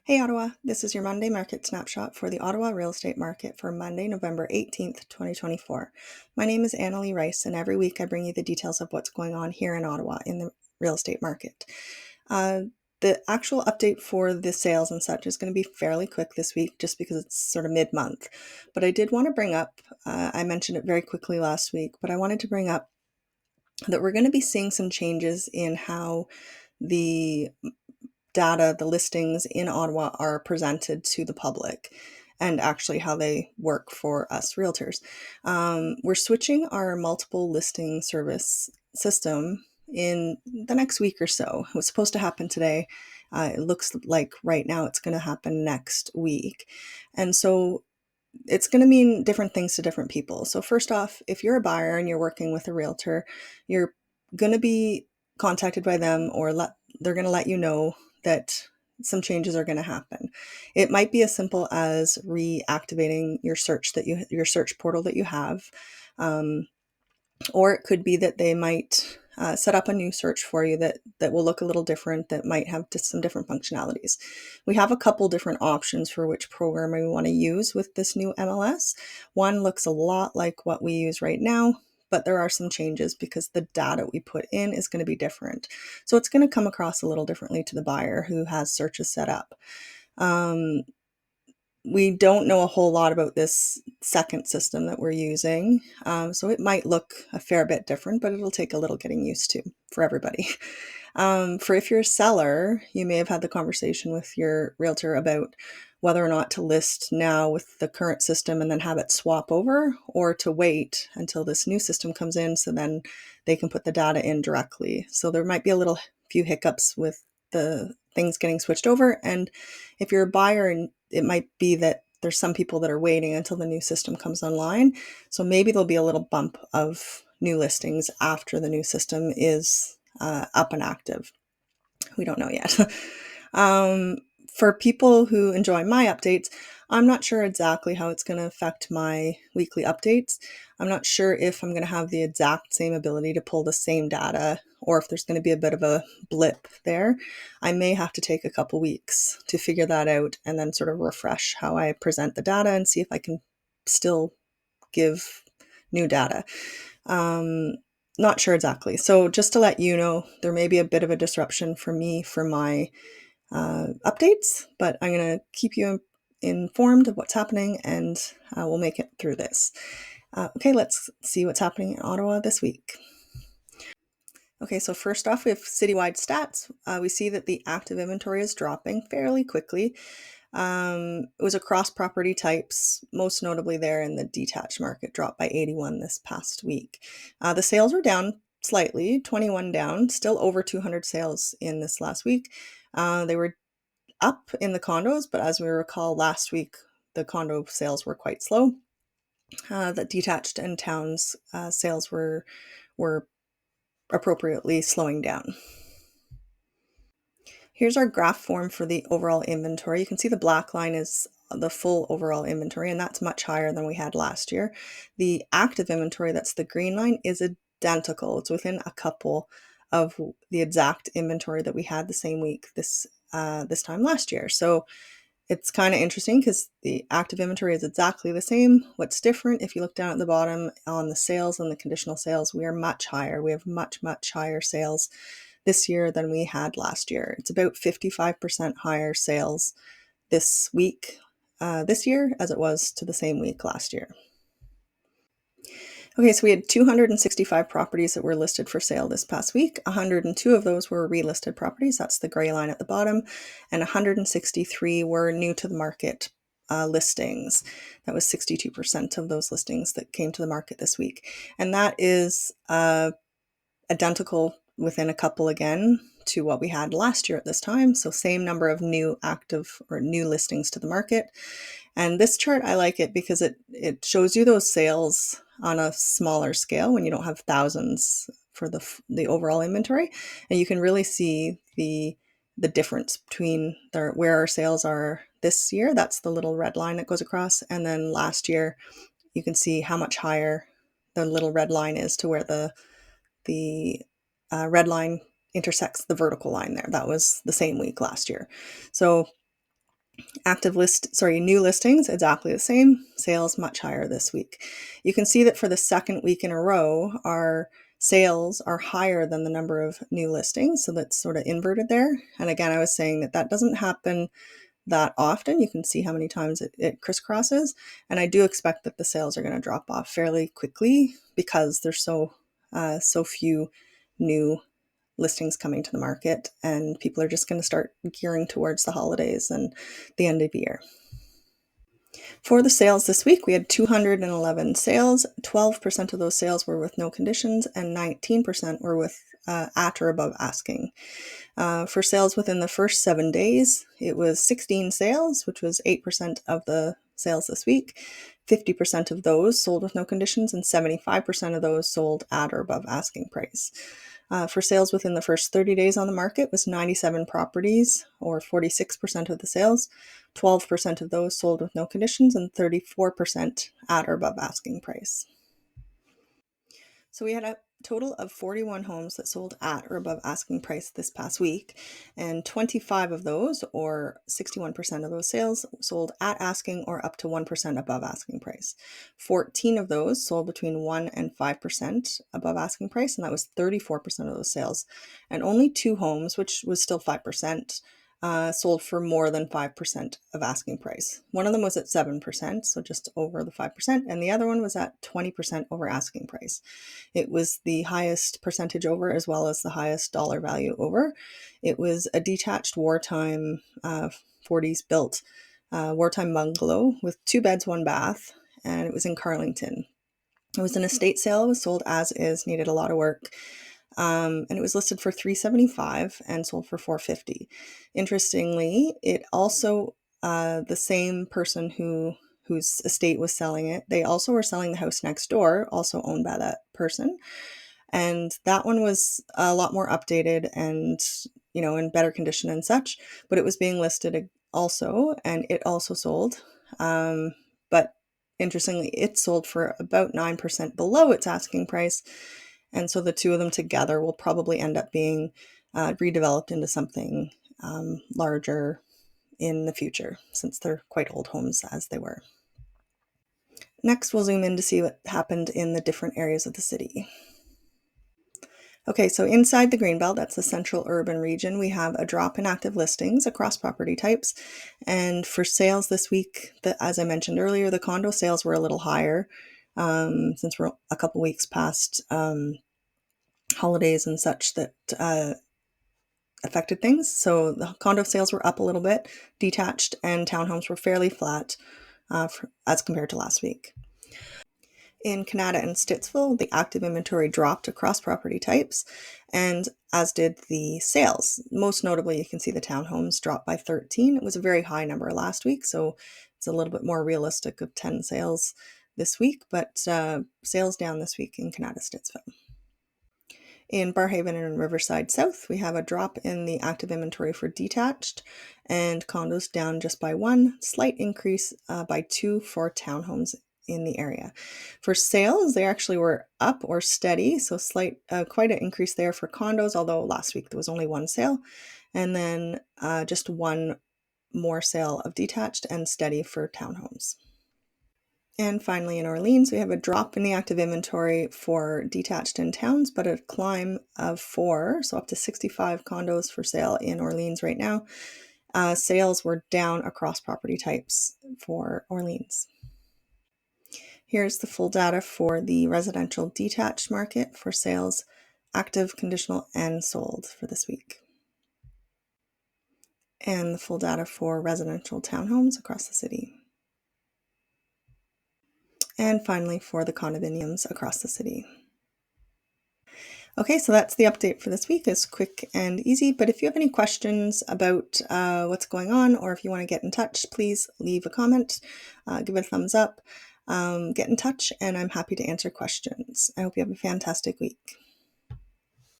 Hey Ottawa, this is your Monday market snapshot for the Ottawa real estate market for Monday, November 18th, 2024. My name is Annalie Rice, and every week I bring you the details of what's going on here in Ottawa in the real estate market. The actual update for the sales and such is going to be fairly quick this week just because it's sort of mid-month. But I did want to bring up, I mentioned it very quickly last week, but I wanted to bring up that we're going to be seeing some changes in how the data, the listings in Ottawa are presented to the public and actually how they work for us realtors. We're switching our multiple listing service system in the next week or so. It was supposed to happen today. It looks like right now it's going to happen next week. And so it's going to mean different things to different people. So first off, if you're a buyer and you're working with a realtor, you're going to be contacted by them or they're going to let you know that some changes are going to happen. It might be as simple as reactivating your search portal that you have, or it could be that they might set up a new search for you that will look a little different, that might have just some different functionalities. We have a couple different options for which program we want to use with this new MLS. One looks a lot like what we use right now, but there are some changes because the data we put in is going to be different. So it's going to come across a little differently to the buyer who has searches set up. We don't know a whole lot about this second system that we're using, so it might look a fair bit different, but it'll take a little getting used to for everybody. For if you're a seller, you may have had the conversation with your realtor about whether or not to list now with the current system and then have it swap over, or to wait until this new system comes in so then they can put the data in directly. So there might be a little few hiccups with the things getting switched over. And if you're a buyer, and it might be that there's some people that are waiting until the new system comes online. So maybe there'll be a little bump of new listings after the new system is up and active. We don't know yet. For people who enjoy my updates, I'm not sure exactly how it's going to affect my weekly updates. I'm not sure if I'm going to have the exact same ability to pull the same data, or if there's going to be a bit of a blip there. I may have to take a couple weeks to figure that out and then sort of refresh how I present the data and see if I can still give new data. Not sure exactly. So just to let you know, there may be a bit of a disruption for me for my updates, but I'm going to keep you informed of what's happening, and we'll make it through this. Okay, let's see what's happening in Ottawa this week. Okay, so first off, we have citywide stats. We see that the active inventory is dropping fairly quickly. It was across property types, most notably there in the detached market, dropped by 81 this past week. The sales were down slightly, 21 down, still over 200 sales in this last week. They were up in the condos, but as we recall last week, the condo sales were quite slow. The detached and towns sales were appropriately slowing down. Here's our graph form for the overall inventory. You can see the black line is the full overall inventory, and that's much higher than we had last year. The active inventory, that's the green line, is identical. It's within a couple of the exact inventory that we had the same week this time last year. So it's kind of interesting because the active inventory is exactly the same. What's different, if you look down at the bottom on the sales and the conditional sales, we are much higher. We have much, much higher sales this year than we had last year. It's about 55% higher sales this week, this year, as it was to the same week last year. Okay, so we had 265 properties that were listed for sale this past week. 102 of those were relisted properties. That's the gray line at the bottom. And 163 were new to the market listings. That was 62% of those listings that came to the market this week. And that is identical within a couple again to what we had last year at this time. So same number of new active or new listings to the market. And this chart, I like it because it shows you those sales on a smaller scale when you don't have thousands for the overall inventory. And you can really see the difference between where our sales are this year. That's the little red line that goes across. And then last year, you can see how much higher the little red line is to where the red line intersects the vertical line there. That was the same week last year. So New listings, exactly the same. Sales much higher this week. You can see that for the second week in a row, our sales are higher than the number of new listings. So that's sort of inverted there. And again, I was saying that that doesn't happen that often. You can see how many times it crisscrosses. And I do expect that the sales are going to drop off fairly quickly because there's so few new listings coming to the market, and people are just going to start gearing towards the holidays and the end of the year. For the sales this week, we had 211 sales. 12% of those sales were with no conditions, and 19% were with at or above asking. For sales within the first 7 days, it was 16 sales, which was 8% of the sales this week. 50% of those sold with no conditions, and 75% of those sold at or above asking price. For sales within the first 30 days on the market was 97 properties, or 46% of the sales. 12% of those sold with no conditions, and 34% at or above asking price. So we had a total of 41 homes that sold at or above asking price this past week, and 25 of those, or 61% of those sales, sold at asking or up to 1% above asking price. 14 of those sold between 1 and 5% above asking price, and that was 34% of those sales. And only 2 homes, which was still 5%, sold for more than 5% of asking price. One of them was at 7%, so just over the 5%, and the other one was at 20% over asking price. It was the highest percentage over, as well as the highest dollar value over. It was a detached wartime 40s built wartime bungalow with 2 beds, 1 bath, and it was in Carlington. It was an estate sale. It was sold as is, needed a lot of work. And it was listed for $375 and sold for $450. Interestingly, it also the same person whose estate was selling it, they also were selling the house next door, also owned by that person. And that one was a lot more updated and, in better condition and such, but it was being listed also, and it also sold. But interestingly, it sold for about 9% below its asking price. And so the two of them together will probably end up being redeveloped into something larger in the future, since they're quite old homes as they were. Next, we'll zoom in to see what happened in the different areas of the city. Okay, so inside the Greenbelt, that's the central urban region, we have a drop in active listings across property types. And for sales this week, as I mentioned earlier, the condo sales were a little higher since we're a couple weeks past holidays and such that affected things. So the condo sales were up a little bit, detached and townhomes were fairly flat as compared to last week. In Canada and Stittsville, the active inventory dropped across property types, and as did the sales. Most notably, you can see the townhomes dropped by 13. It was a very high number last week, so it's a little bit more realistic of 10 sales this week, but sales down this week in Canada, Stittsville. In Barrhaven and Riverside South, we have a drop in the active inventory for detached, and condos down just by 1, slight increase by 2 for townhomes in the area. For sales, they actually were up or steady, so quite an increase there for condos, although last week there was only 1 sale, and then just 1 more sale of detached, and steady for townhomes. And finally, in Orleans, we have a drop in the active inventory for detached in towns, but a climb of 4, so up to 65 condos for sale in Orleans right now. Sales were down across property types for Orleans. Here's the full data for the residential detached market for sales, active, conditional, and sold for this week. And the full data for residential townhomes across the city. And finally, for the condominiums across the city. Okay, so that's the update for this week. It's quick and easy, but if you have any questions about what's going on, or if you want to get in touch, please leave a comment, give it a thumbs up, get in touch, and I'm happy to answer questions. I hope you have a fantastic week.